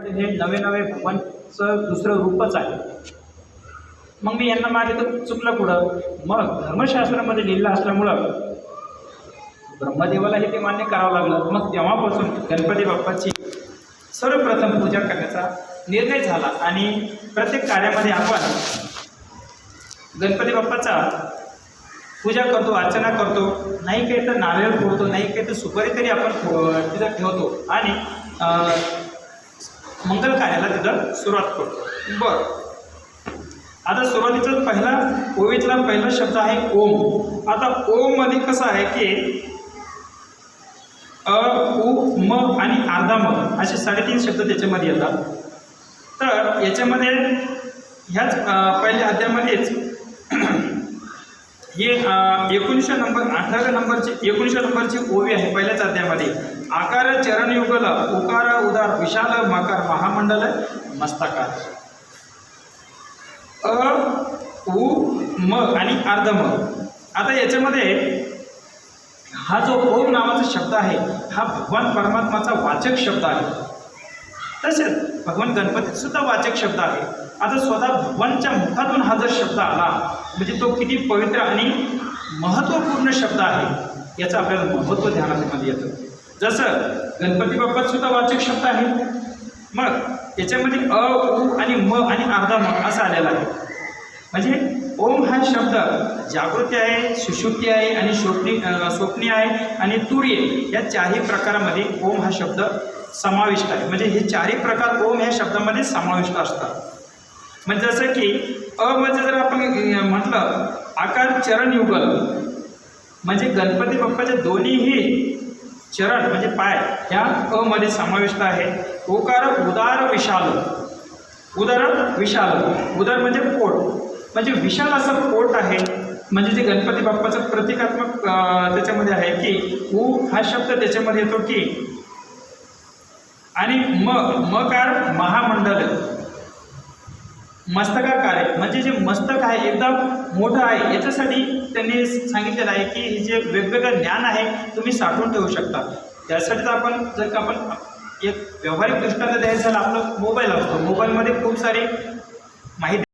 हे नवे नवे भगवानचं दुसरं रूपच आहे। मग मी यांना मागे तर चुकलं कुठं? मग धर्मशास्त्रामध्ये लिहिलं असल्यामुळं ब्रह्मदेवालाही ते मान्य करावं लागलं। मग तेव्हापासून गणपती बाप्पाची सर्वप्रथम पूजा करण्याचा निर्णय झाला आणि प्रत्येक कार्यामध्ये आपण गणपती बाप्पाचा पूजा करतो, अर्चना करतो, नाही काही तर नारळ फोडतो, नाही काही तर सुपारी तरी आपण तिथं ठेवतो आणि मंगल कार्याला तिथं सुरुवात करतो। बरं, आता सुरुवातीचा पहिला ओवीतला पहिला शब्द आहे ओम। आता ओम मध्ये कसं आहे की अ, उ, म आणि अर्धा म असे 3.5 शब्द त्याच्यामध्ये येतात। तर याच्यामध्ये ह्याच पहिल्या अध्यायामध्येच हे 19 नंबरची ओवी आहे पहिल्याच अध्यायामध्ये। आकार चरण युगल उकार उदार विशाल माकार महामंडल मस्तकार। अ उ म आणि अर्ध म। आता याच्यामध्ये हा जो ओम नावाचा शब्द आहे हा भगवान परमात्माचा वाचक शब्द आहे, तसेच भगवान गणपती सुद्धा वाचक शब्द आहे। आता स्वतः भगवानच्या मुखातून हा जर शब्द आला म्हणजे तो किती पवित्र आणि महत्त्वपूर्ण शब्द आहे याचं आपल्याला महत्त्व ध्यानामध्ये येतं। जसं गणपती बाप्पात सुद्धा वाचक शब्द आहे, मग याच्यामध्ये अ उ आणि म आणि अर्धा म असा आलेला आहे। म्हणजे ओम हा शब्द जागृती आहे, सुषुप्ती आहे आणि स्वप्नी आहे आणि तुर्य या चारही प्रकारामध्ये ओम हा शब्द समाविष्ट आहे। म्हणजे हे चारही प्रकार ओम ह्या शब्दामध्ये समाविष्ट असतात। म्हणजे जसं की अ म्हणजे जर आपण म्हटलं आकार चरण युगल म्हणजे गणपती बाप्पाचे दोन्हीही चरण म्हणजे पाय ह्या अ मध्ये समाविष्ट आहे। ओकार उदार विशाल, उदार म्हणजे पोट, म्हणजे विशाल असं पोट आहे। म्हणजे जे गणपती बाप्पाचं प्रतिकात्मक त्याच्यामध्ये आहे की उ हा शब्द त्याच्यामध्ये येतो की आणि मकार महामंडल मस्तकाकार आहे। म्हणजे जे मस्तक आहे एकदम मोठं आहे, याच्यासाठी त्यांनी सांगितलेलं आहे की हे जे वेगवेगळं ज्ञान आहे तुम्ही साठवून ठेवू शकता। त्यासाठी तर आपण जर का आपण एक व्यावहारिक दृष्टांत द्यायचं झालं आपलं मोबाईल असतो, मोबाईलमध्ये खूप सारी माहिती